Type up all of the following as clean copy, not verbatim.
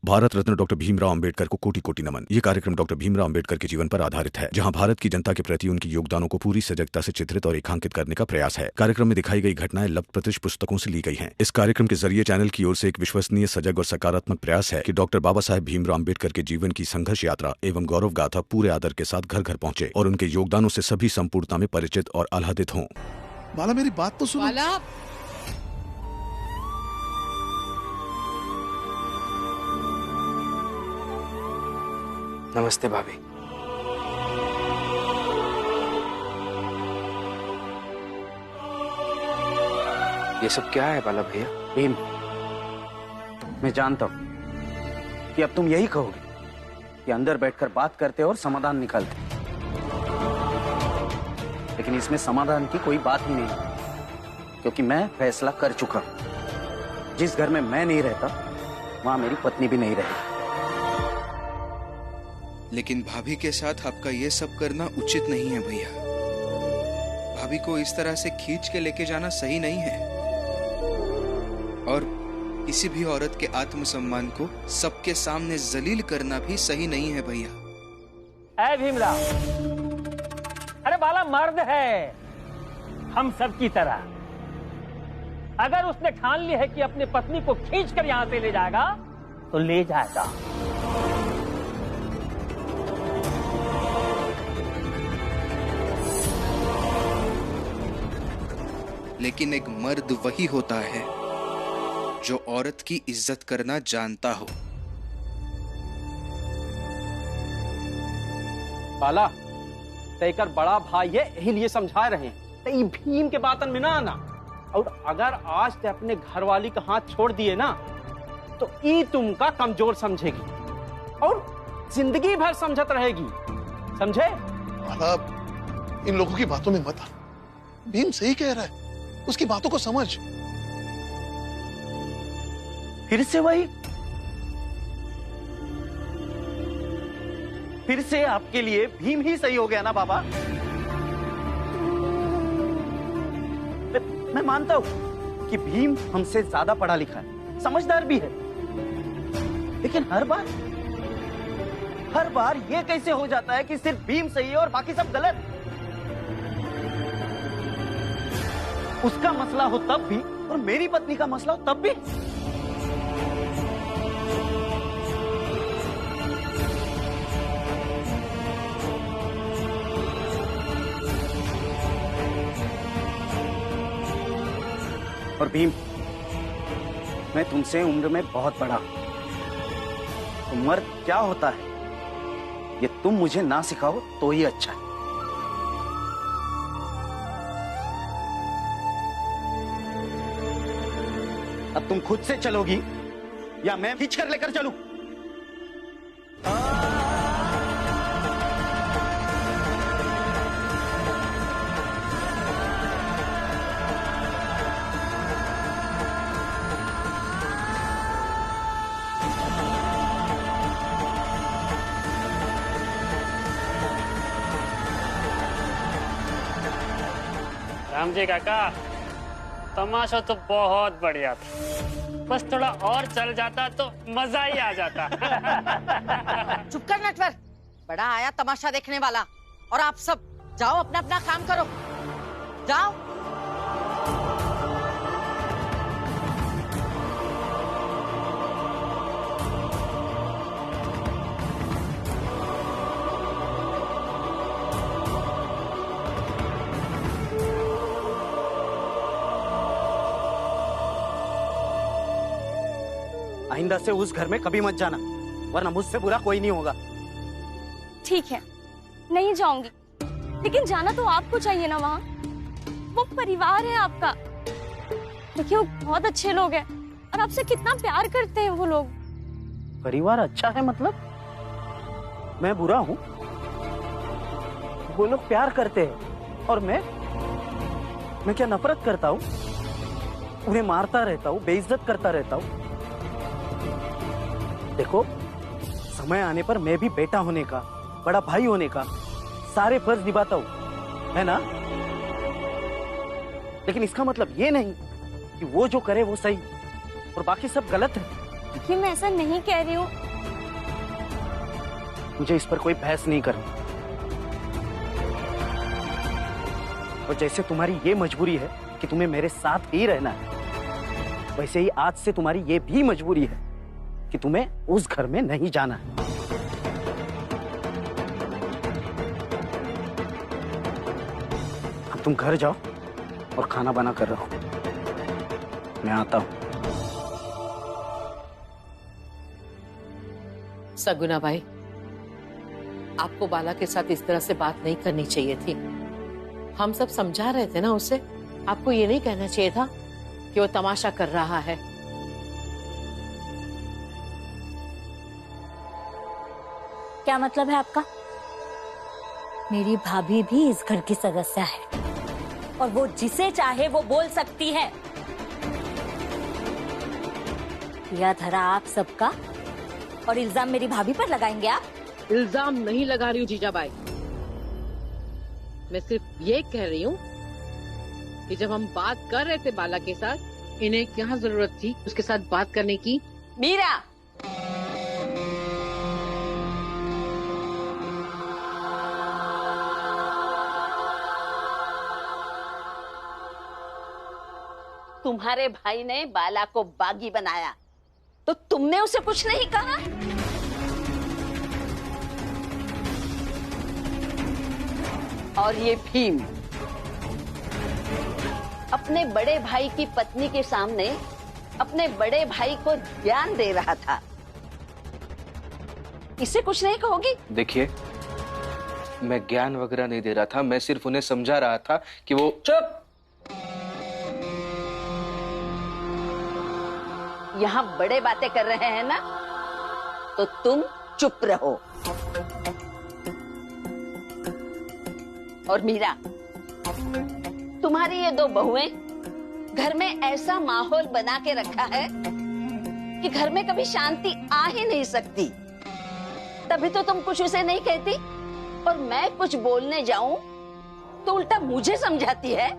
Bharat Ratna doctor Bhimrao Ambedkar को कोटि कोटि नमन। ये कार्यक्रम डॉक्टर भीमराव अंबेडकर के जीवन पर आधारित है, जहां भारत की जनता के प्रति उनके योगदानों को पूरी सजगता से चित्रित और रेखांकित करने का प्रयास है। कार्यक्रम में दिखाई गई घटनाएं लब्ध प्रतिष्ठ पुस्तकों से ली गई हैं। इस कार्यक्रम के जरिए चैनल की ओर से एक विश्वसनीय, सजग और सकारात्मक प्रयास है कि डॉक्टर बाबा साहेब भीमराव अंबेडकर के जीवन की संघर्ष यात्रा एवं गौरव गाथा पूरे आदर के साथ घर घर पहुंचे और उनके योगदानों से सभी संपूर्णता में परिचित और आह्लादित हों। बाला, मेरी बात तो सुनो। बाला, नमस्ते भाभी। ये सब क्या है बाला भैया? भीम, मैं जानता हूं कि अब तुम यही कहोगे कि अंदर बैठकर बात करते और समाधान निकालते, लेकिन इसमें समाधान की कोई बात ही नहीं, क्योंकि मैं फैसला कर चुका हूं। जिस घर में मैं नहीं रहता वहां मेरी पत्नी भी नहीं रहेगी। लेकिन भाभी के साथ आपका ये सब करना उचित नहीं है भैया। भाभी को इस तरह से खींच के लेके जाना सही नहीं है, और किसी भी औरत के आत्मसम्मान को सबके सामने जलील करना भी सही नहीं है भैया। ऐ भीमराव, अरे बाला मर्द है, हम सब की तरह। अगर उसने ठान ली है कि अपनी पत्नी को खींच कर यहां से ले जाएगा तो ले जाएगा। लेकिन एक मर्द वही होता है जो औरत की इज्जत करना जानता हो। बाला, तेकर बड़ा भाई है, यही लिए समझा रहे हैं ते भीम के बातन में ना आना। और अगर आज ते अपने घरवाली का हाथ छोड़ दिए ना तो ई तुमका कमजोर समझेगी और जिंदगी भर समझत रहेगी, समझे? बाला, इन लोगों की बातों में मत आ। भीम सही कह रहा है, उसकी बातों को समझ। फिर से वही, फिर से आपके लिए भीम ही सही हो गया ना बाबा? मैं मानता हूं कि भीम हमसे ज्यादा पढ़ा लिखा है, समझदार भी है, लेकिन हर बार ये कैसे हो जाता है कि सिर्फ भीम सही है और बाकी सब गलत? उसका मसला हो तब भी और मेरी पत्नी का मसला हो तब भी। और भीम, मैं तुमसे उम्र में बहुत बड़ा हूं, तो मर्द क्या होता है ये तुम मुझे ना सिखाओ तो ही अच्छा है। अब तुम खुद से चलोगी या मैं खींच कर लेकर चलूं? राम जी काका, तमाशा तो बहुत बढ़िया था, बस थोड़ा और चल जाता तो मजा ही आ जाता। चुप कर नटवर, बड़ा आया तमाशा देखने वाला। और आप सब जाओ, अपना अपना काम करो, जाओ। आइंदा से उस घर में कभी मत जाना, वरना मुझसे बुरा कोई नहीं होगा। ठीक है, नहीं जाऊंगी, लेकिन जाना तो आपको चाहिए ना वहाँ। वो परिवार है आपका। देखिए, वो बहुत अच्छे लोग हैं और आपसे कितना प्यार करते हैं वो लोग। परिवार अच्छा है मतलब? मैं बुरा हूँ? वो लोग प्यार करते हैं और मैं क्या नफरत करता हूँ? उन्हें मारता रहता हूँ, बेइज्जत करता रहता हूँ। देखो, समय आने पर मैं भी बेटा होने का, बड़ा भाई होने का सारे फर्ज निभाता हूं, है ना? लेकिन इसका मतलब ये नहीं कि वो जो करे वो सही और बाकी सब गलत है। देखिए मैं ऐसा नहीं कह रही हूँ। मुझे इस पर कोई बहस नहीं करनी। और जैसे तुम्हारी ये मजबूरी है कि तुम्हें मेरे साथ ही रहना है, वैसे ही आज से तुम्हारी ये भी मजबूरी है कि तुम्हें उस घर में नहीं जाना है। अब तुम घर जाओ और खाना बना कर रखो, मैं आता हूं। सगुना भाई, आपको बाला के साथ इस तरह से बात नहीं करनी चाहिए थी। हम सब समझा रहे थे ना उसे। आपको ये नहीं कहना चाहिए था कि वो तमाशा कर रहा है। क्या मतलब है आपका? मेरी भाभी भी इस घर की सदस्य है और वो जिसे चाहे वो बोल सकती है। यह धरा आप सबका और इल्जाम मेरी भाभी पर लगाएंगे आप? इल्जाम नहीं लगा रही हूँ जीजाबाई, मैं सिर्फ ये कह रही हूँ कि जब हम बात कर रहे थे बाला के साथ, इन्हें क्या जरूरत थी उसके साथ बात करने की। मीरा, तुम्हारे भाई ने बाला को बागी बनाया तो तुमने उसे कुछ नहीं कहा? और ये भीम अपने बड़े भाई की पत्नी के सामने अपने बड़े भाई को ज्ञान दे रहा था, इसे कुछ नहीं कहोगी? देखिए, मैं ज्ञान वगैरह नहीं दे रहा था, मैं सिर्फ उन्हें समझा रहा था कि वो। चुप! यहाँ बड़े बातें कर रहे हैं ना, तो तुम चुप रहो। और मीरा, तुम्हारी ये दो बहुएं घर में ऐसा माहौल बना के रखा है कि घर में कभी शांति आ ही नहीं सकती। तभी तो तुम कुछ उसे नहीं कहती, और मैं कुछ बोलने जाऊं तो उल्टा मुझे समझाती है।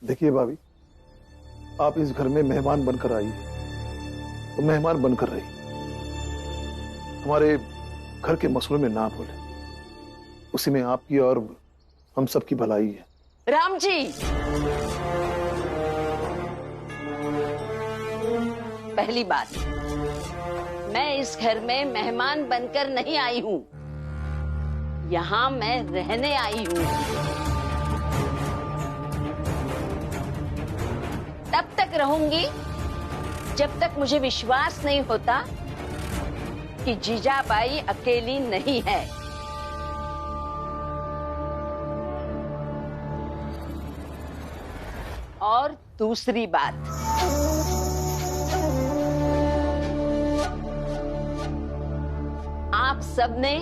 देखिए भाभी, आप इस घर में मेहमान बनकर आई है तो मेहमान बनकर रही। हमारे घर के मसलों में ना बोले, उसी में आपकी और हम सबकी भलाई है। राम जी, पहली बात, मैं इस घर में मेहमान बनकर नहीं आई हूं, यहां मैं रहने आई हूं। तब तक रहूंगी जब तक मुझे विश्वास नहीं होता कि जीजाबाई अकेली नहीं है। और दूसरी बात, आप सबने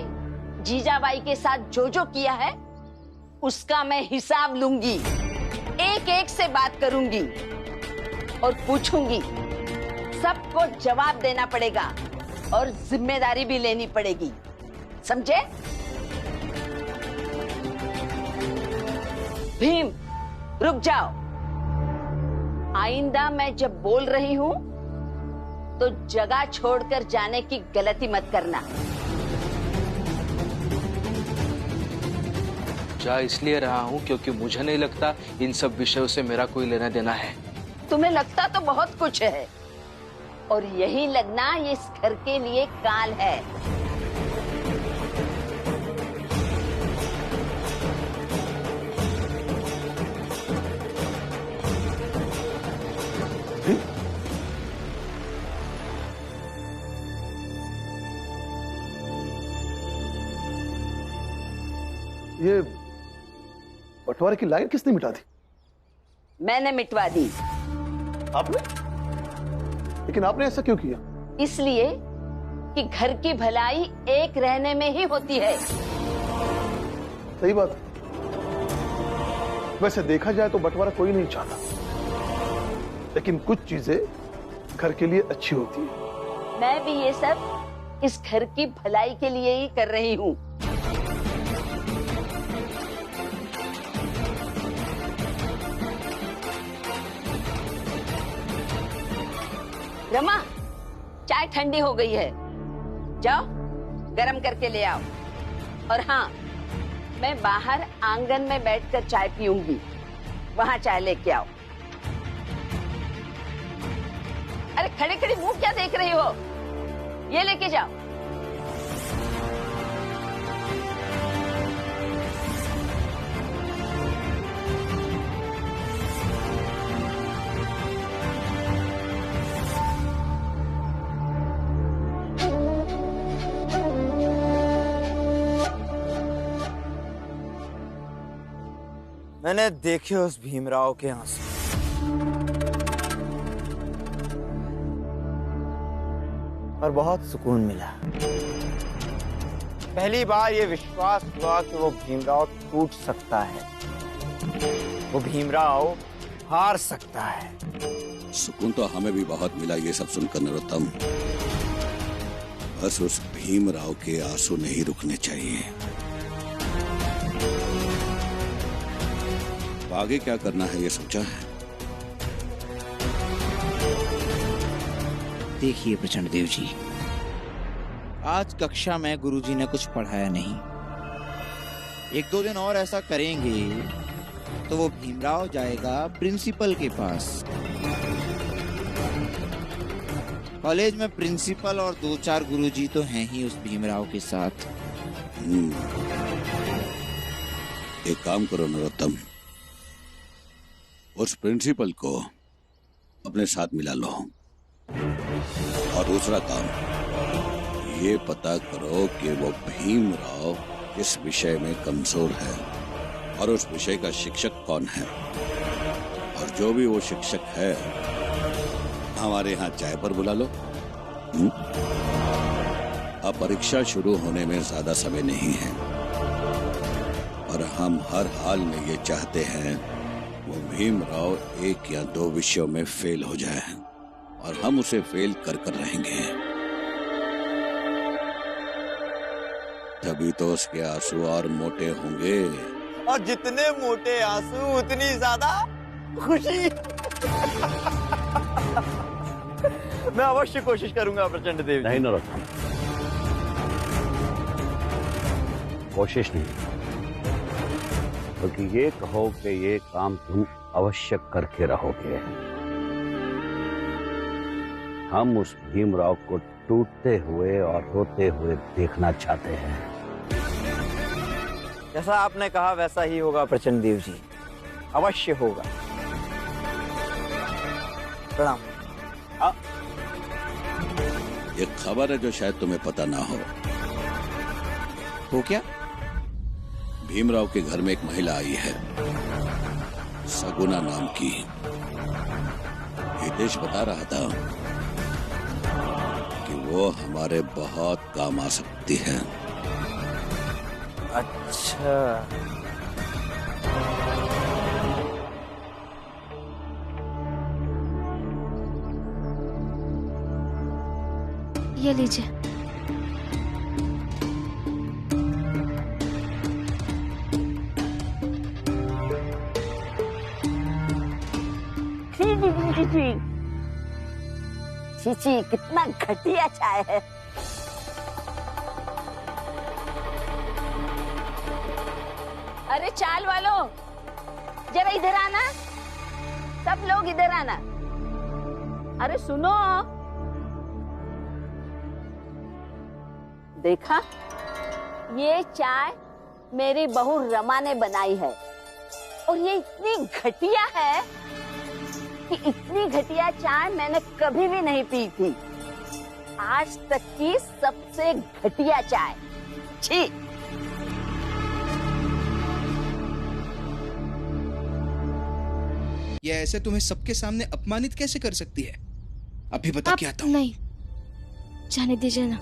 जीजाबाई के साथ जो जो किया है उसका मैं हिसाब लूंगी, एक एक से बात करूंगी और पूछूंगी। सबको जवाब देना पड़ेगा और जिम्मेदारी भी लेनी पड़ेगी, समझे? भीम, रुक जाओ। आइंदा मैं जब बोल रही हूं तो जगह छोड़कर जाने की गलती मत करना। जा इसलिए रहा हूं क्योंकि मुझे नहीं लगता इन सब विषयों से मेरा कोई लेना देना है। तुम्हें लगता तो बहुत कुछ है, और यही लगना ये इस घर के लिए काल है। ये बंटवारे की लाइन किसने मिटा दी? मैंने मिटवा दी। आपने? लेकिन आपने ऐसा क्यों किया? इसलिए कि घर की भलाई एक रहने में ही होती है। सही बात। वैसे देखा जाए तो बंटवारा कोई नहीं चाहता, लेकिन कुछ चीजें घर के लिए अच्छी होती है। मैं भी ये सब इस घर की भलाई के लिए ही कर रही हूँ। रमा, चाय ठंडी हो गई है, जाओ गरम करके ले आओ। और हाँ, मैं बाहर आंगन में बैठकर चाय पीऊंगी, वहां चाय लेके आओ। अरे खड़े खड़े मुंह क्या देख रही हो, ये लेके जाओ। मैंने देखे उस भीमराव के आंसू, और बहुत सुकून मिला। पहली बार ये विश्वास हुआ कि वो भीमराव टूट सकता है, वो भीमराव हार सकता है। सुकून तो हमें भी बहुत मिला ये सब सुनकर नरोत्तम। बस उस भीमराव के आंसू नहीं रुकने चाहिए। आगे क्या करना है ये सोचा है? देखिए प्रचंड देव जी, आज कक्षा में गुरुजी ने कुछ पढ़ाया नहीं। 1-2 दिन और ऐसा करेंगे तो वो भीमराव जाएगा प्रिंसिपल के पास। कॉलेज में प्रिंसिपल और 2-4 गुरुजी तो हैं ही उस भीमराव के साथ। एक काम करो नरोत्तम, उस प्रिंसिपल को अपने साथ मिला लो, और दूसरा काम ये पता करो कि वो भीमराव किस विषय में कमजोर है और उस विषय का शिक्षक कौन है। और जो भी वो शिक्षक है हमारे यहाँ चाय पर बुला लो। अब परीक्षा शुरू होने में ज्यादा समय नहीं है, और हम हर हाल में ये चाहते हैं वो भीमराव 1 या 2 विषयों में फेल हो जाए, और हम उसे फेल कर कर रहेंगे। तभी तो उसके आंसू और मोटे होंगे, और जितने मोटे आंसू उतनी ज्यादा खुशी। मैं अवश्य कोशिश करूंगा प्रचंड देव। नहीं नरोत्तम, कोशिश नहीं, क्योंकि ये कहो कि ये काम तुम अवश्य करके रहोगे। हम उस भीमराव को टूटते हुए और रोते हुए देखना चाहते हैं। जैसा आपने कहा वैसा ही होगा प्रचंड देव जी, अवश्य होगा। प्रणाम। एक खबर है जो शायद तुम्हें पता ना हो। वो क्या? भीमराव के घर में एक महिला आई है, सगुना नाम की। हितेश बता रहा था कि वो हमारे बहुत काम आ सकती है। अच्छा, ये लीजिए। चीची, कितना घटिया चाय है। अरे चाल वालों, जरा इधर आना, सब लोग इधर आना। अरे सुनो, देखा, ये चाय मेरी बहू रमा ने बनाई है, और ये इतनी घटिया है कि इतनी घटिया चाय मैंने कभी भी नहीं पी थी। आज तक की सबसे घटिया चाय। छी। ये ऐसे तुम्हें सबके सामने अपमानित कैसे कर सकती है? अभी बता के आता हूँ। नहीं, जाने दीजिए ना,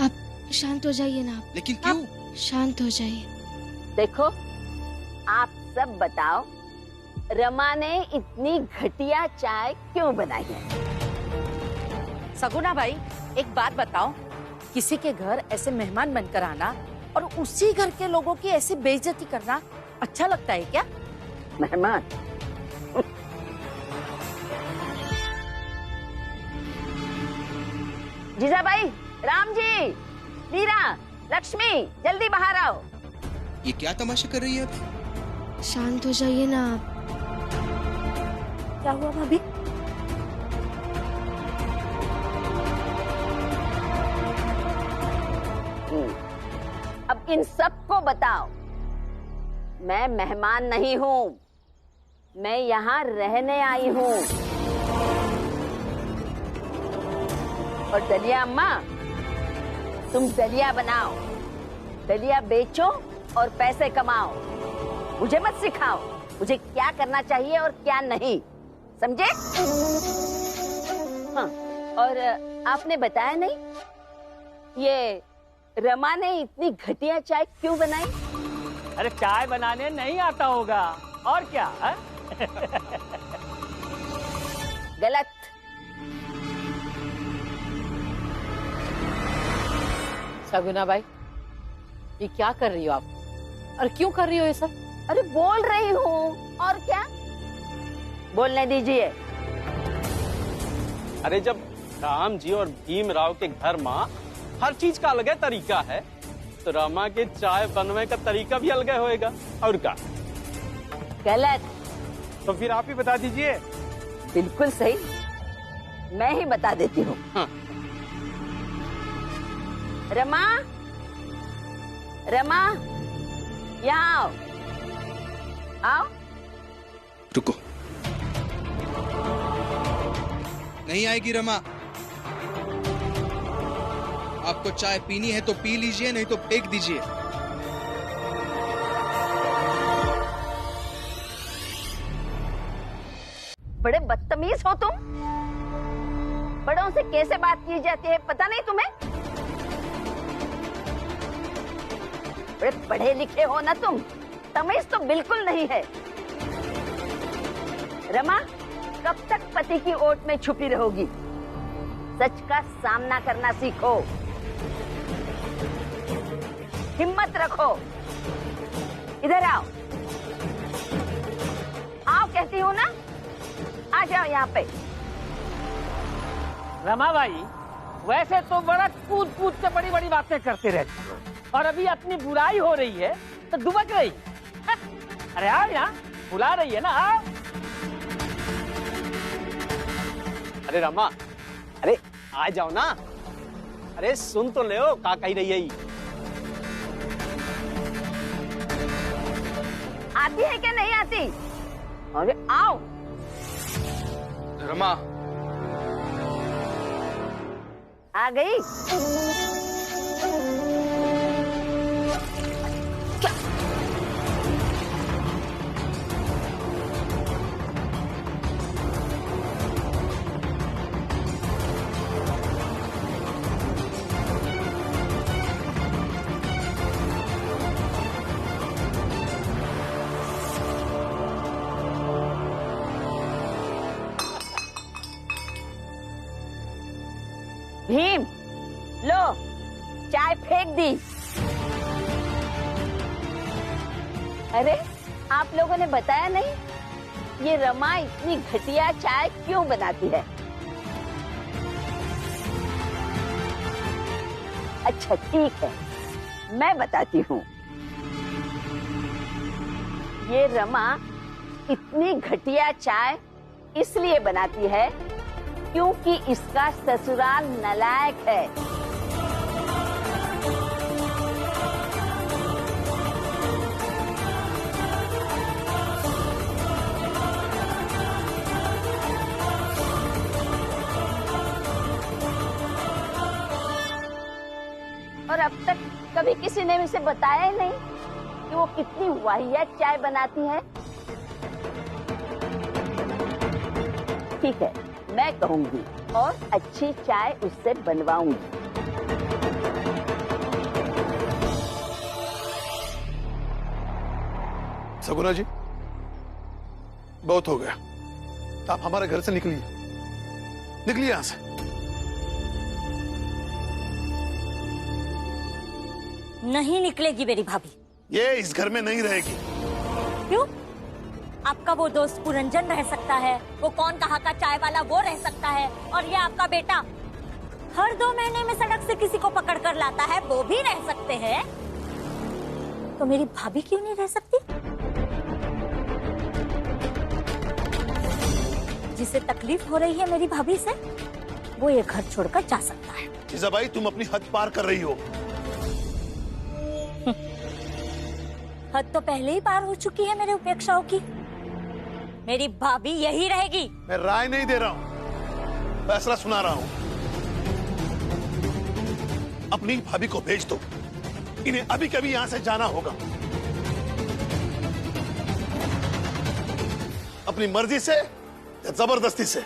आप शांत हो जाइए ना। लेकिन क्यों? शांत हो जाइए। देखो, आप सब बताओ, रमा ने इतनी घटिया चाय क्यों बनाई है? सगुना भाई, एक बात बताओ, किसी के घर ऐसे मेहमान बनकर आना और उसी घर के लोगों की ऐसी बेइज्जती करना अच्छा लगता है क्या? मेहमान? जीजाबाई, राम जी, मीरा, लक्ष्मी, जल्दी बाहर आओ। ये क्या तमाशा कर रही है अभी? शांत हो जाइए ना आप। क्या हुआ भाभी? अब इन सबको बताओ, मैं मेहमान नहीं हूँ, मैं यहाँ रहने आई हूँ। और दलिया अम्मा, तुम दलिया बनाओ, दलिया बेचो और पैसे कमाओ। मुझे मत सिखाओ मुझे क्या करना चाहिए और क्या नहीं, समझे? हाँ, और आपने बताया नहीं, ये रमा ने इतनी घटिया चाय क्यों बनाई? अरे चाय बनाने नहीं आता होगा और क्या है? गलत। सगुना भाई, ये क्या कर रही हो आप और क्यों कर रही हो ये सब? अरे बोल रही हूँ, और क्या? बोलने दीजिए। अरे जब राम जी और भीमराव के घर माँ हर चीज का अलग तरीका है, तो रमा के चाय बनने का तरीका भी अलग होएगा, और क्या? गलत। तो फिर आप ही बता दीजिए। बिल्कुल सही, मैं ही बता देती हूँ। हाँ। रमा, रमा, यहाँ आओ, आओ। रुको, नहीं आएगी रमा। आपको चाय पीनी है तो पी लीजिए, नहीं तो फेंक दीजिए। बड़े बदतमीज हो तुम। बड़ों से कैसे बात की जाती है पता नहीं तुम्हें? बड़े पढ़े लिखे हो ना तुम, तमीज तो बिल्कुल नहीं है। रमा, कब तक पति की ओट में छुपी रहोगी? सच का सामना करना सीखो, हिम्मत रखो। इधर आओ, आओ कहती हूँ ना, आ जाओ यहाँ पे। रमा भाई, वैसे तो बड़ा कूद कूद के बड़ी बड़ी बातें करते रहती हो, और अभी अपनी बुराई हो रही है तो दुबक रही। अरे आओ यहाँ, बुला रही है ना, आओ। अरे रमा, अरे आ जाओ ना। अरे सुन तो ले, का कही रही है? आती है क्या नहीं आती? अरे आओ। रमा, आ गई? भीम, लो चाय फेंक दी। अरे आप लोगों ने बताया नहीं, ये रमा इतनी घटिया चाय क्यों बनाती है? अच्छा ठीक है, मैं बताती हूँ। ये रमा इतनी घटिया चाय इसलिए बनाती है क्योंकि इसका ससुराल नालायक है। और अब तक कभी किसी ने मुझे बताया ही नहीं कि वो कितनी वाहियात चाय बनाती है। ठीक है, मैं कहूंगी और अच्छी चाय उससे बनवाऊंगी। सगुना जी, बहुत हो गया, आप हमारे घर से निकलिए, निकलिए यहां से। नहीं निकलेगी मेरी भाभी। ये इस घर में नहीं रहेगी। क्यों? आपका वो दोस्त पुरंजन रह सकता है, वो कौन कहाँ का चाय वाला वो रह सकता है, और ये आपका बेटा हर 2 महीने में सड़क से किसी को पकड़ कर लाता है वो भी रह सकते हैं, तो मेरी भाभी क्यों नहीं रह सकती? जिसे तकलीफ हो रही है मेरी भाभी से, वो ये घर छोड़कर जा सकता है। जीजाबाई, तुम अपनी हद पार कर रही हो। हद तो पहले ही पार हो चुकी है मेरे उपेक्षाओं की। मेरी भाभी यही रहेगी। मैं राय नहीं दे रहा हूं, फैसला सुना रहा हूं। अपनी भाभी को भेज दो, इन्हें अभी कभी यहां से जाना होगा। अपनी मर्जी से या जबरदस्ती से।